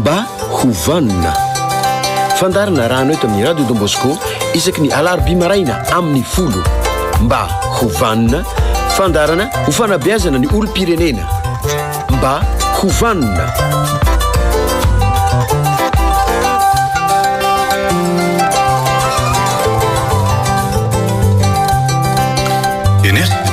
mba hovanina fandarana rano eto amin'ny radio Don Bosco isaky ny alarobia maraina amin'ny 10 mba hovanina fandarana ho fanabeazana ny olom-pirenena mba hovanina.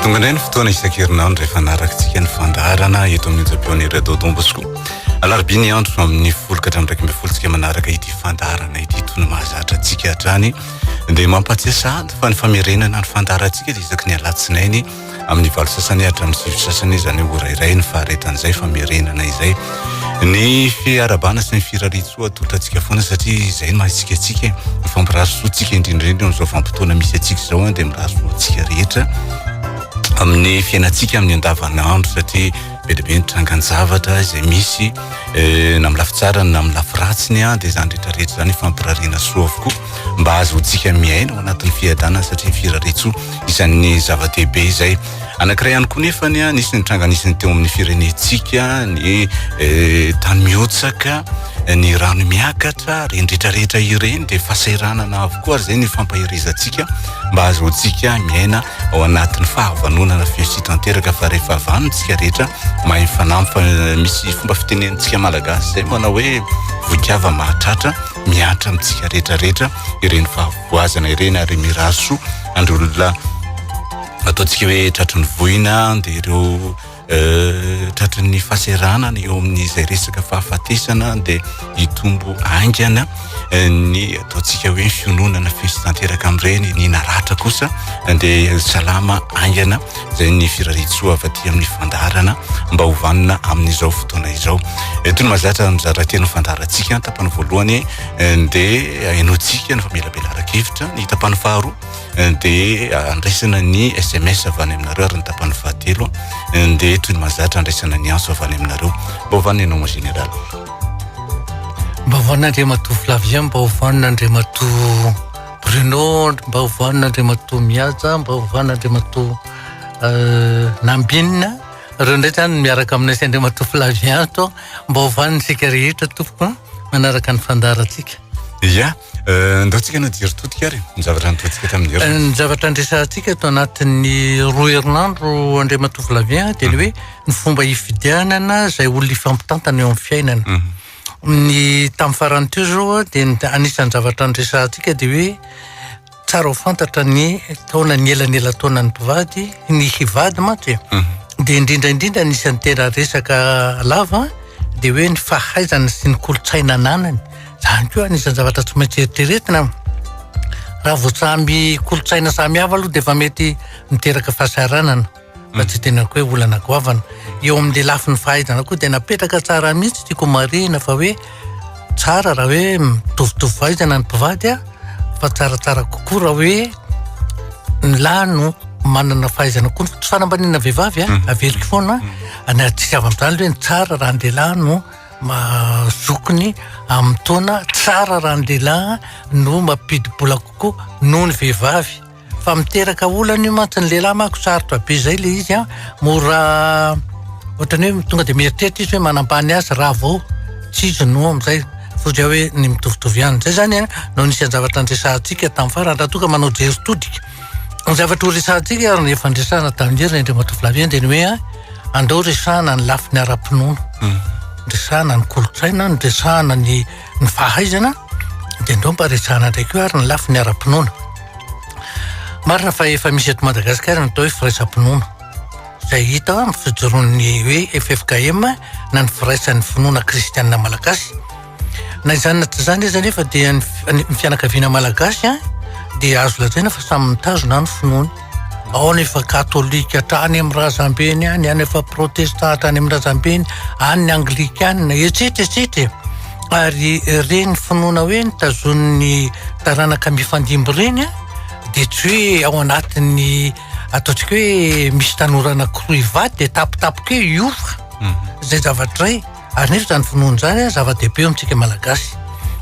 Tonga indray ny fotoana isan-kerinandro rehefa narakitsika ny fandarana eto amin'ny onjam-peon'ny radio Don Bosco. Alarobia ny andro amin'ny 10 tsika manaraka ity fandarana ity toy ny mahazatra antsika hatrany dia mampatsiahy fa ny famerenana ny fandarantsika dia isaky ny alatsinainy amin'ny 8 sasany hatramin'ny 9 sasany izany ora iray ny faharetan'izay famerenana izay ny fiarabana sy ny firaritsoa atotantsika foana satria izay no mahitsikatsika ny fampirasotsika indrindrindra n'izao vanim-potoana misy atsika izao dia mirasotsika rehetra amin'ny fiainantsika amin'ny andavanandro satria be dia be ny trangan-javatra izay misy na amin'ny lafitsara na amin'ny lafiratsiny dia izany rehetrarehetra izany fampirariana soa avokoa mba azotsika miaina ao anatin'ny fiadanana satria ny firaritsoa isan'ny zava-dehibe izay. Anankiray ihany koa nefany nisy ny tranganisany teo amin'ny firenentsika ny tany miotsaka ny rano miakatra reny rehetrarehetra ireny dia fahasahiranana avokoa ary izay ny fampahirizantsika mba azotsika miaina ao anatin'ny fahavanonana fiositanteraka fa rehefa avanontsika rehetra mahay mifanampy misy fomba fitenentsika malagasy izay manao hoe voikava mahatratra miatra amintsika rehetrarehetra ireny fahavoazana ireny ary miraso andry olona ataontsika hoe tratry ny voina dia ireo tratry ny fahasahiranana eo amin'izay resaka fahafatesana dia hitombo aingana ny ataontsika hoe fiononana fiositanteraka amin'ireny ny naratra kosa dia salama aingana izay ny firaritsoa avy aty amin'ny fandarana mba hovanina amin'izao fotoana izao. Toy ny mahazatra mizara teny fandarantsika tapany voalohany dia hainoantsika ny famelabelara-kevitra ny tapany faharoa dia andraisana ny SMS avy any aminareo ary ny tapany fahatelo dia toy ny mahazatra andraisana ny anso avy any aminareo mba hovanina ianao en général. Mba hovanina Andriamatoa Flavien, mba hovanina Andriamatoa Bruno, mba hovanina Andriamatoa Miaja, mba hovanina Andriamatoa Nambinina. Ireo ndray zany miaraka aminay sy Andriamatoa Flavien ato mba hovanina isika rehetra tompoko manaraka ny fandarantsika. Ia, ndaontsika nadiry totika ary ny zavatra natoantsika tamin'ny herinandro. Ny zavatra andresantsika ato anatin'ny roa herinandro Andriamatoa Flavien dia ny hoe ny fomba hifidianana izay olona ifampitantana eo amin'ny fiainana. Ny tamin'ny farany teo zao dia anisan'ny zavatra andresantsika dia hoe tsara ho fantatra ny taona ny elanela taona ny mpivady ny hivady mantsy dia indrindraindrindra anisan'ny tena resaka lava dia hoe ny fahaizana sy ny kolotsaina ananany. Zany koa anisan'ny zavatra tsy maintsy eritreretina raha vao samy kolotsaina samy hafa aloha dia efa mety miteraka fahasahiranana fa tsy tena hoe olana goavana. Eo amin'ilay lafin'ny fahaizana koa dia napetraka tsara mihitsy tiako marina fa hoe tsara raha hoe mitovitovy fahaizana ny mpivady fa tsaratsara kokoa raha hoe ny lahy no manana fahaizana koa tsy fanambanina vehivavy aveliko foana tsy avy amin'izany hoe ny tsara raha ny lehilahy no mazokony amin'ny taona tsara raha ny lehilahy no mampidibola kokoa noho ny vehivavy fa miteraka olana io mantsy ny lehilahy manko sarotra be izay le izy mora ohatrany hoe tonga dia mieritreritra izy hoe manambany azy raha vao tsy izy no amin'izay fotsia hoe ny mitovitovy ihany zay zany no nisy zavatra andresantsika tamin'ny farany raha toka manao jery todika. Ny zavatra ho resantsika ary efa andresana tamin'ny hery Andriamatoa Flavien dia ny hoe andao resana ny lafiny ara-pinoana, resana ny kolotsaina, ny resana ny fahaizana dia andao mba resana ndraiky io ary ny lafiny ara-pinoana. Marina fa efa misy eto Madagasikara ny atao hoe firaisam-pinoana izay hita amin'ny fijoroan'ny hoe FFKM na ny firaisan'ny finoana kristianina malagasy. Na izany na tsy izany izy nefa dia ny fianakaviana malagasy dia azo lazaina fa samy mitazona ny finoany. Ao nefa katolika hatrany amin'ny razambeny any, any efa protestant hatrany amin'ny razambeny, any ny anglikana etsetresetra. Ary reny finoana hoe nitazon'ny taranaka mifandimby reny dia tsy hoe ao anatin'ny ataontsika hoe misy tanora anankiroa hivady dia tapitapoka hoe iofa izay zavatra iray. Ary nefa izany finoana izany zava-dehibe amintsika malagasy.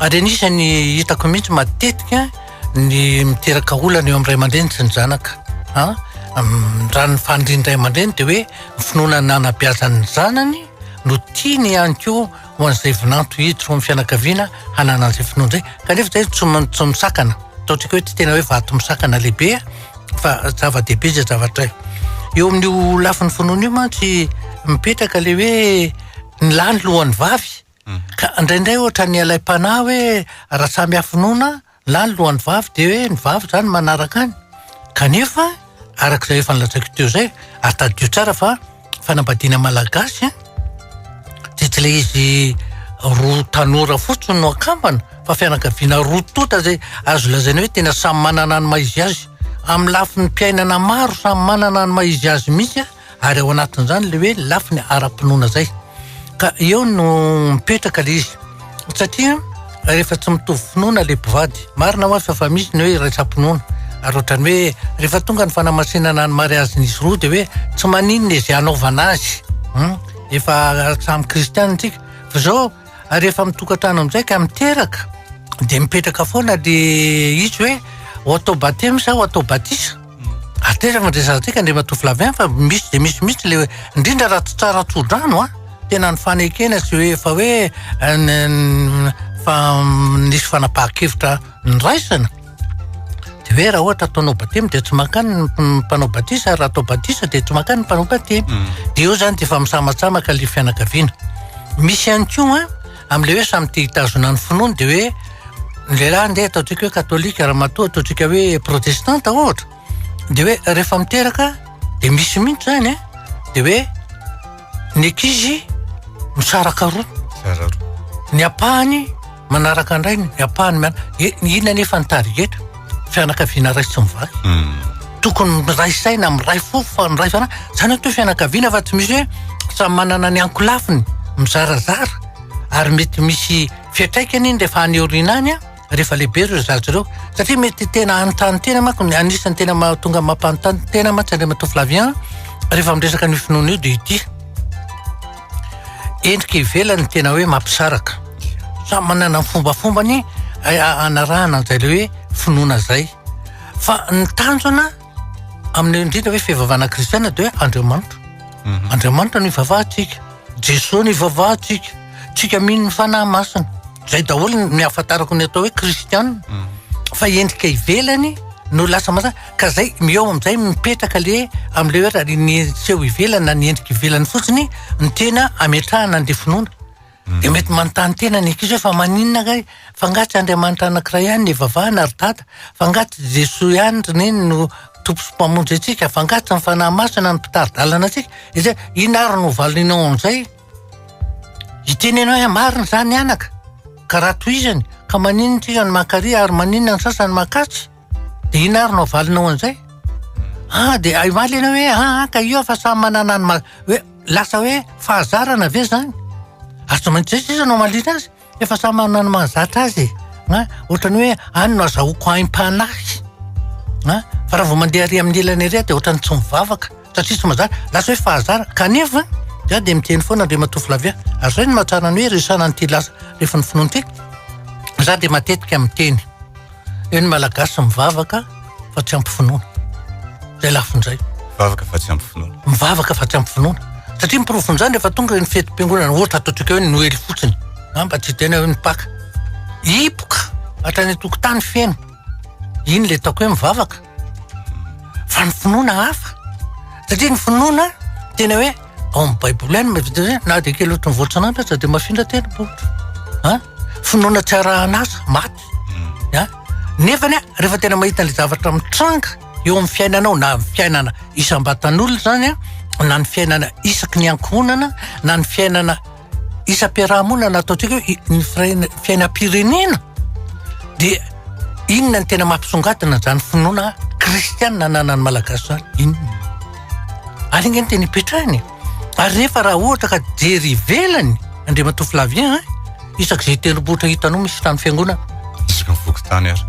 Ary anisany hitako mihitsy matetika ny miteraka olana eo amin'ny ray aman-dreny sy ny zanaka. Raha ny fanirian'ny ray aman-dreny dia hoe ny finoana nanabeazan'ny zanany no tiany ihany koa ho an'izay vinanto hiditra ho amin'ny fianakaviana hanana an'izay finoana izay kanefa zay tsy misakana ataontsika hoe tsy tena hoe vato misakana lehibe fa zava-dehibe zay zavatra eo amin'io lafin'ny finoana io mantsy mipetraka le hoe ny lany lohan'ny vavy ka indraindray ohatra ny alaim-panahy hoe raha samy hafinoana lany lohan'ny vavy dia hoe ny vavy zany manaraka any kanefa arak'izay efa nilazaiko teo zay ary taddio tsara fa fanambadiana malagasy dia tsy ilay izy roa tanora fotsiny no akambana fa fianakaviana roa tota zay azo lazaina hoe tena samy manana ny maizy azy amin'ny lafin'ny mpiainana maro samy manana ny maizy azy mihitsy ary ao anatin'izany le hoe lafiny ara-pinoana zay ka eo no mipetraka le izy satria rehefa tsy mitovy finoana le mpivady marina ho fa misy ny hoe raisam-pinoana ary ohatrany hoe rehefa tonga ny fanamasinana ny mariazin'izy roa dia hoe tsy maninona izay anaovana azy efa samy kristiana tsika fa zao rehefa mitokantrano amin'izay ka miteraka dia mipetraka foana le izy hoe ho atao batemy sa ho atao batisa ateza mandresantsika andre matofilavy fa misy dia misy le indrindra raha tsy tsara tsodrano tena ny fanekena sy hoe efa hoe fa nisy fanapahan-kevitra ny raisana dia hoe raha ohatra ataonao batemy dia tsy makany ny mpanao batisa ary raha atao batisa dia tsy makany ny mpanao batemy dia eo zany dia efa misamatsamaka le fianakaviana misy ihany koa amin'le hoe samy te hitazona ny finoana dia hoe ny lehilahy ndeha ataontsika hoe katolika raha matoa ataontsika hoe protestanta ohatra dia hoe rehefa miteraka dia misy mihitsy zany dia hoe ny ankizy misaraka roa ny apahany manaraka andray ny apahany inona nefa ny tarigeta fianakaviana ray tsy mivaky tokony miray saina miray fofo ny ray fana zany hoe fianakaviana fa tsy misy hoe samy manana ny ankolafiny mizarazara ary mety misy fiatraikany iny rehefa aneoriana any rehefa lehibe reo zazareo satria mety tena anontany tena manko anisany tena tonga mampanontany tena mantsy andre matoflavian rehefa miresaka ny finoana io dia ity endrika ivelany tena hoe mampisaraka samy manana ny fombafombany anarahana an'izay le hoe finoana zay fa ny tanjona amin'ny indrindra hoe fivavahana kristiana dia hoe andriamanitra no ivavahantsika jesosy no ivavahantsika tsika mino ny fanahy masina zay daholo ny ahafantarako ny atao hoe kristiana fa endrika ivelany no lasa masana ka zay eo amin'izay mipetraka le amin'le hoe raha ny seho ivelany na ny endrika ivelany fotsiny ny tena ametrahana an'le finoana dia mety manontany tena ny ankizy hoe fa maninona kay fa ngatsy andriamanitra anankiray ihany ny vavahana ary dada fa ngatsy jesosy ihany reneny no tompo sy mpamonjy atsika fa ngatsy ny fanahy masina ny mpitaridalana atsika izay ina ary no valinao amin'izay itenenao hoe marina zany anaka ka raha toizany ka maninona tsika ny makaria ary maninona ny sasany makatsy dia ina ary no valinao an'izay dia imaly ianao hoe ka io fa samy manana ny hoe lasa hoe fahazarana ve zany ary tsy maintsy zay sisa no malina azy efa samy manana ny mahazatra azy ohatrany hoe any no azahoako aim-panahy fa raha vao mandeha ary amin'ny elany ary dia ohatrany tsy mivavaka satria tsy mazara lasa hoe fahazara kanefa dia miteny foana andre matoflavia ary zay ny mahatsara ny hoe resana nyty lasa rehefa ny finoana ty za dia matetika miteny eo ny malagasy mivavaka fa tsy ampy finoana zay lafin'izay mivavaka fa tsy ampy finoana mivavaka fa tsy ampy finoana satria miprofon'izany rehefa tonga ny fetim-piangonana ohatra ataontsika hoe ny noely fotsiny mba tsy tena hoe nipaka ipoka hatrany tokotany fiaina iny le ataoko hoe mivavaka fa ny finoana hafa satria ny finoana tena hoe ao amin'ny baiboly any na dia kely ohatry ny voatsanandra sa dia mafindra tena botra finoana tsy arahanasa maty nefany rehefa tena mahita n'le zavatra mitranga eo amin'ny fiainanao na ny fiainana isam-batan'olona zany na ny fiainana isaky ny ankohonana na ny fiainana isam-piarahamonina ataontsika hoe ny fiainam-pirenena dia inona ny tena mampisongadina zany finoana kristiana nana ny malagasy zany inona alinga ny tena ipetrahany ary rehefa raha ohatra ka jery ivelany andre matoflavien isaky zay tendrombohitra hitanao misy tany fiangonana isaky mivoky tany ary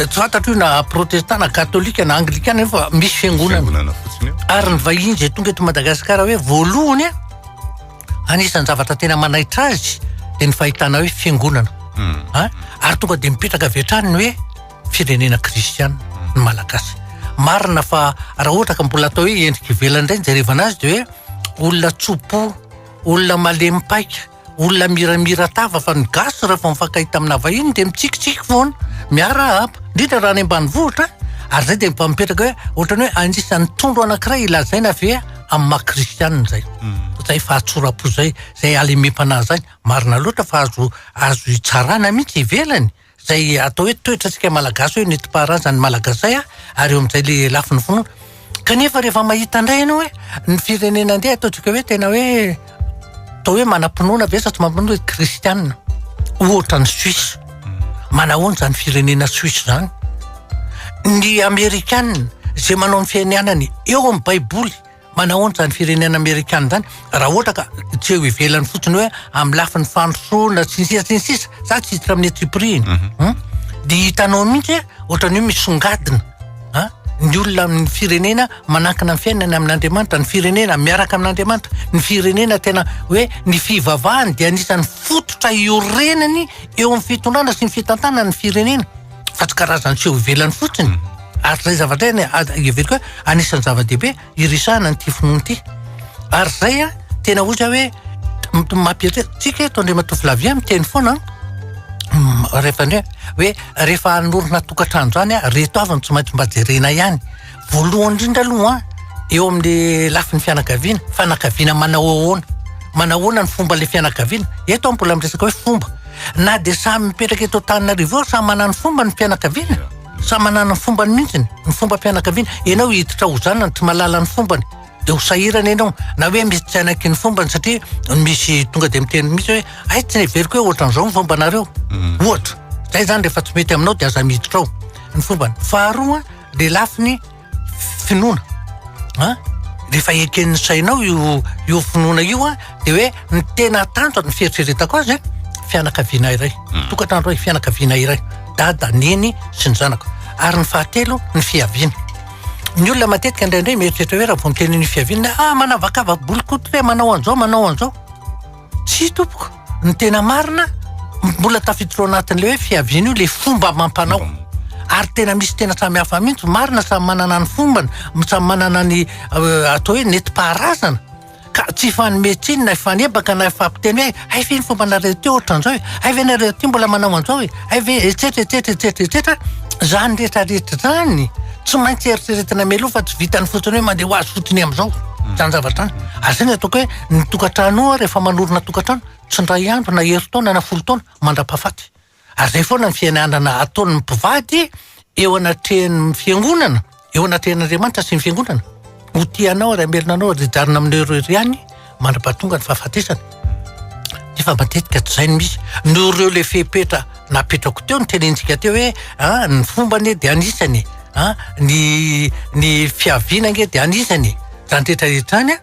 tsy fantatro io na protestant na katolika na anglikana fa misy fiangonana fotsiny ary ny vahiny zay tonga eto Madagasikara hoe voalohany anisan'ny zavatra tena manaitra azy dia ny fahitana hoe fiangonana ary tonga dia mipetraka vetrany hoe firenena kristiana ny malagasy marina fa raha ohatra ka mbola atao hoe endrika ivelany indray ny jerevana azy dia hoe olona tsopo olona malemy paika, olona miramira tava fa ny gasy rehefa mifankahita amina vahiny dia mitsikitsiky foana miara apa indrindra raha any ambanivohitra ary zay dia mpamipetraka hoe ohatrany hoe anisan'ny tondro anankiray ilazaina ve amin'ny maha-kristianina zay zay fahatsora-po zay alemem-panahy zay marina loatra fa azo itsarana mihitsy ivelany zay atao hoe toetra tsika malagasy hoe nentim-paharazany malagasy zay ary eo amin'izay le lafiny finoana kanefa rehefa mahita indray ianao hoe ny firenena andeha ataotsika hoe tena hoe atao hoe manam-pinoana ve sa tsy mampinoana hoe kristianina ohatra ny Suisse manahoana zany firenena Suisse zany ny Amerikanina zay manao ny fiainanany eo amin'ny baiboly manahoana zany firenena Amerikanina zany raha ohatra ka tsy eo ivelany fotsiny hoe amin'ny lafiny fandrosoana sy ny sisa za tsy hiditra amin'ny etsipriny dia hitanao mihitsy ohatran'io misongadina ny olona amin'ny firenena manankina amin'ny fiainana amin'Andriamanitra, ny firenena miaraka amin'Andriamanitra, ny firenena tena hoe ny fivavahany dia anisan'ny fototra iorenany eo amin'ny fitondrana sy ny fitantanana ny firenena fa tsy karazany sy eo ivelany fotsiny ary zay zavatra iveliko hoe anisan'ny zava-dehibe irisahana nyity finoana ity ary zay tena ozy hoe mampiatretsika eto Andriamatoa Flavia miteny foana rehefa ndray hoe rehefa hanorina tokantrano zany reto avy tsy maintsy mba jerena ihany voalohany indrindra aloha eo amin'ny lafiny fianakaviana manahoana ny fomba le fianakaviana eto mbola miresaka hoe fomba na dia samy mipetraka eto Antananarivo samy manana ny fomba ny fianakaviana samy manana ny fombany mihitsy ny fomba fianakaviana ianao hiditra ho zanany tsy malala ny fombany dia ho sahirana ianao na hoe misy tsy anaky ny fombany satria misy tonga dia miteny mihitsy hoe ay tsy neveriko hoe ohatran'izao ny fombanareo ohatra zay zany rehefa tsy mety aminao dia aza miditra ao ny fombany faharoa dia lafiny finoana rehefa eken'ny sainao io finoana io dia hoe ny tena tanjo ny fieritreretako azy fianakaviana iray tokantrano iray fianakaviana iray dada neny sy ny zanako ary ny fahatelo ny fiaviana ny olona matetika indraindray mieritreritra hoe raha vao miteny ny fiaviana manavakava bolikotra manao an'izao tsy tompoko ny tena marina mbola tafiditra ao anatin'le hoe fiaviana io le fomba mampanao ary tena misy tena samy hafa mihitsy marina samy manana ny fombany samy manana ny atao hoe nentim-paharazana ka tsy fanometsiny na fanebaka na fampiteny hoe ay ve ny fomba nareo teo ohatran'izao ay ve nareo ty mbola manao an'izao ay ve etsetretsetretsetretra zany rehetrarehetra zany tsy maintsy eritreretina meloha fa tsy vitany fotsiny hoe mandeha ho azy fotony amin'izao zany zavatra ary zany ataoko hoe ny tokantrano rehefa manorina tokantrano tsy ndray andro na herintaona na 10 taona mandra-pahafaty ary zay foana ny fiainanana ataon'ny mpivady eo anatrehan'ny fiangonana eo anatrehan'Andriamanitra sy ny fiangonana ho tianao ary amelinanao ary jarina amin'ireo ihany mandra-pahatonga ny fahafatesana efa matetika tsy zay ny misy noreo le fepetra napetrako teo ny tenentsika teo hoe ny fombany dia anisany ny fiaviana nge dia anisany zany rehetrarehetra zany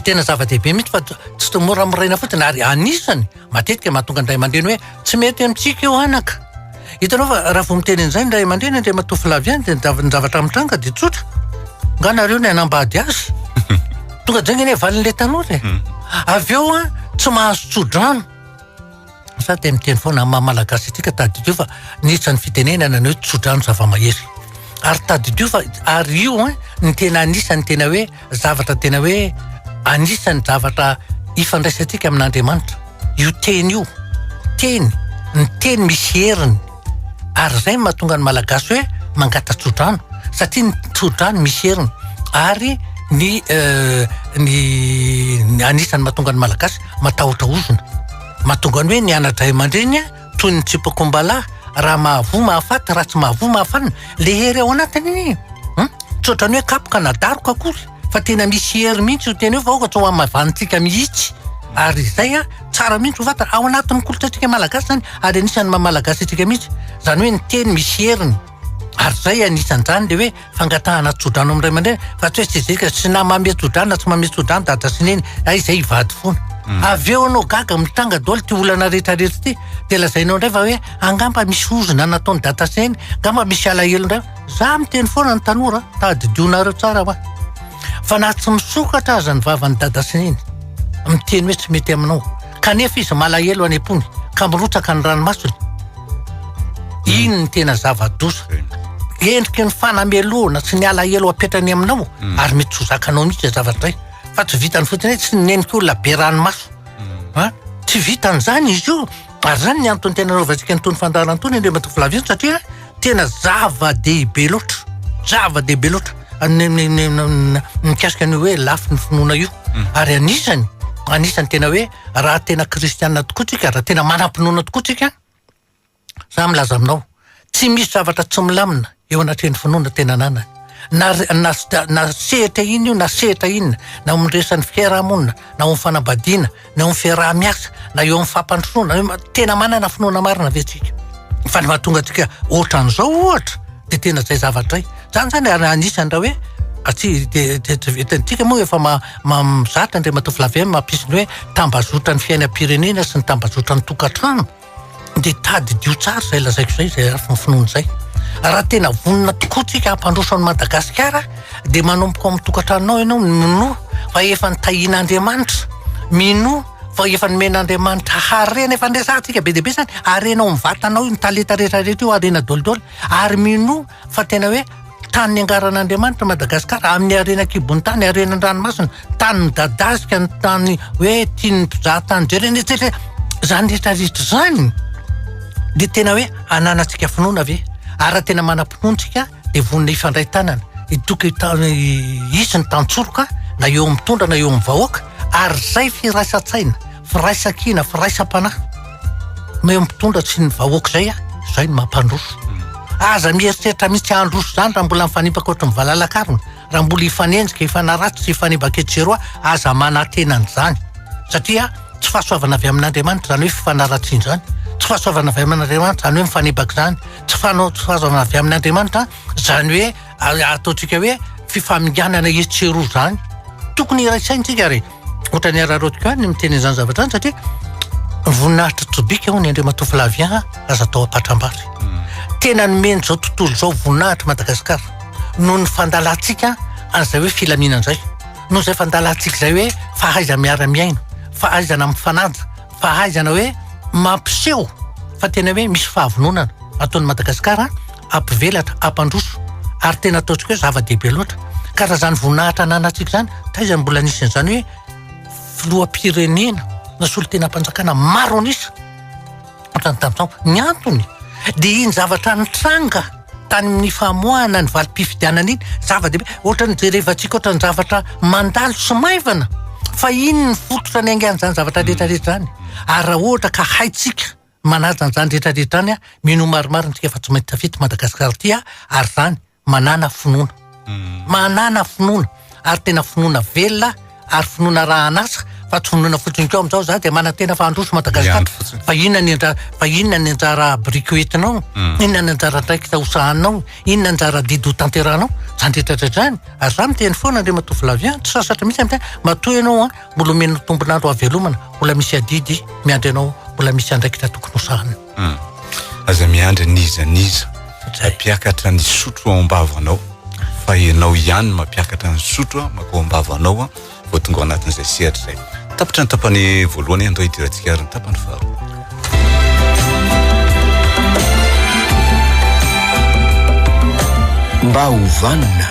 tena zava-dehibe mihitsy fa tsy mora miraina fotsiny ary anisany matetika mahatonga ny ray aman-dreny hoe tsy mety amintsika eo anaka hitanao fa raha vao miteny an'izay ny ray aman-dreny Andriamatoa Flavia dia ny zavatra mitranga dia tsotra nga nareo ny anambady azy tonga zay ngeny valin'le tanora avy eo tsy mahazo tsodrano sa dia miteny foana malagasy atsika tadidio fa nitsa ny fitenenana ny hoe tsodrano zava-mahery ary tadidio fa ary io ny tena anisany tena hoe zavatra tena hoe anisany zavatra ifandraisantsika amin'Andriamanitra io teny io ny teny misy heriny ary zay mahatonga ny malagasy hoe mangata tsodrano satria ny tsodrano misy heriny ary ny anisany mahatonga ny malagasy matahotra ozona mahatonga ny hoe ny anadray aman-dreny toy ny tsipakombalahy raha mahavoa mahafaty raha tsy mahavoa mahafanina le hery ao anatiny tsotrany hoe kapoka nadaroka akory fa tena misy hery mihitsy ho teny hoe fa oka tsy ho amavanitsika mihitsy ary zay tsara mihitsy ho fantatra ao anatin'ny kolotsaitsika malagasy zany ary anisany mamalagasy atsika mihitsy zany hoe ny teny misy heriny ary zay anisan'izany le hoe fangatahana tsodrano amin'ray aman-dreny fa tsy hoe tsy zay ka tsy na mametsy tsodrano na tsy mametsy tsodrano dada sy neny ay zay hivady foana avy eo anao gaga mitanga daholo ty olana rehetrarehetra ty dia lazainao indray fa hoe angamba misy ozona nataony dada sy neny angamba misy alahelo indray za miteny foana ny tanora tadidionareo tsara fa fa na tsy misokatra aza ny vavan'ny dada sy neny miteny hoe tsy mety aminao kanefa izy malahelo any am-pony ka mirotsaka ny ranomasony iny ny tena zava-dosa endriky ny fanameloana sy ny alahelo apetrany aminao ary mety tsy ho zakanao mihitsy zavatra zay fa tsy vitany fotsiny tsy neniko olona be ranomaso tsy vitan'izany izy io ary zany ny antony tena rovantsika nytony fandarana tony indray Matoflaviana satria tena zava-dehibe loatra mikasika ny hoe lafy ny finoana io ary anisany tena hoe raha tena kristianina tokoa tsika raha tena manam-pinoana tokoa tsika za milaza aminao tsy misy zavatra tsy milamina eo anatrehan'ny finoana tena nanany na sehatra iny io na sehatra inona na miresan'ny fiarahamonina na amin'ny fanambadiana na amin'ny fiaraha-miasa na eo amin'ny fampandrosoana tena manana finoana marina ve tsika fa ny mahatonga atsika ohatran'izao ohatra dia tena zay zavatray zany anisany raha hoe atsika moa efa mizatra ndray Matoflaviana mampisy ny hoe tambazotra ny fiainam-pirenena sy ny tambazotra ny tokantrano dia tadidio tsara zay lazaiko zay zay arafy finoana zay raha tena vonina tokoa tsika hampandroso an'i Madagasikara dia manomboka amin'ny tokantranonao ianao mino fa efa nitahian'Andriamanitra mino fa efa nomen'Andriamanitra harena efa ndraisantsika be dia be zany arenao mivatanao ny talenta rehetrarehetra io arena dolidoly ary mino fa tena hoe tany angaran'Andriamanitra Madagasikara amin'ny arena kibony tany arena ranomasina tany midadasika ny tany hoe tiany mpizaha tany jerena etsetra zany rehetrarehetra zany dia tena hoe ananantsika finoana ve ary tena manam-pinoantsika dia vonina ifandray tanana itoka isy ny tantsoroka na eo mitondra na eo amin'ny vahoaka ary zay firaisan-tsaina firaisan-kina firaisan-panahy ma eo mitondra tsy ny vahoaka zay ny mampandroso aza mieritreritra misy androso zany raha mbola mifanipaka ohatry ny valalakarona raha mbola ifanenjika ifanaratsy sy ifanibaka etseroa aza manantenan'izany satria tsy fahasoavana avy amin'Andriamanitra zany hoe fifanaratsiny zany tsy fahasoavana avy amin'Andriamanitra zany hoe mifanibaka zany tsy fahasoavana avy amin'Andriamanitra zany hoe ataontsika hoe fifaminganana etseroa zany tokony iraisaintsika re ohatra ny ararotika ny miteny izany zavatra zany satria voninahitra trobika hono Andray Matoflaviana aza atao apatram-bary tena nomeny zao tontolo zao voninahitra Madagasikara noho ny fandalantsika an'izay hoe filaminana zay noho zay fandalantsika zay hoe fahaiza miara-miaino fahaizana mifanaja fahaizana hoe mampiseho fa tena hoe misy fahavononana ataon'ny Madagasikara ampivelatra ampandroso ary tena ataontsika hoe zava-dehibe loatra ka raha zany voninahitra ananantsika zany taiza mbola anisan'izany hoe filoham-pirenena na solon-tena mpanjakana maro anisa ohatrany tamin'izao ny antony dia iny zavatra nitranga tany amin'ny famoahana ny valim-pifidianana iny zava-dehibe ohatra ny jerevantsika ohatra ny zavatra mandalo sy maivana fa iny ny fototra ny aingan'izany zavatra rehetrarehetra zany ary raha ohatra ka haitsika manaja n'izany rehetrarehetra zany mino maromaro ntsika fa tsy mainty tafety Madagasikara tia ary zany manana finoana ary tena finoana velona ary finoana raha anasa fa tsy finoana fotsiny keo amin'izao za dia manantena fa androso Madagasikara fa inona ny anjara briko entinao inona ny anjara ndraiky tahosahanao inona ny anjara didy ho tanterahanao zany rehetrarehetra zany ary za miteny foana Andray Matoflaviana tsy sasatra mihitsy am'teny matoy ianao mbola omena tombonandro avelomana mbola misy adidy miandry anao mbola misy andraikitra tokony hosahana aza miandry nizaniza mampiakatra ny sotro ao am-bavanao fa ianao ihany mampiakatra ny sotro maka ao am-bavanao vao tonga ao anatin'izay sehatra zay tapitra ny tapany voalohany andao hidirantsika ary ny tapany faharoa mba hovanina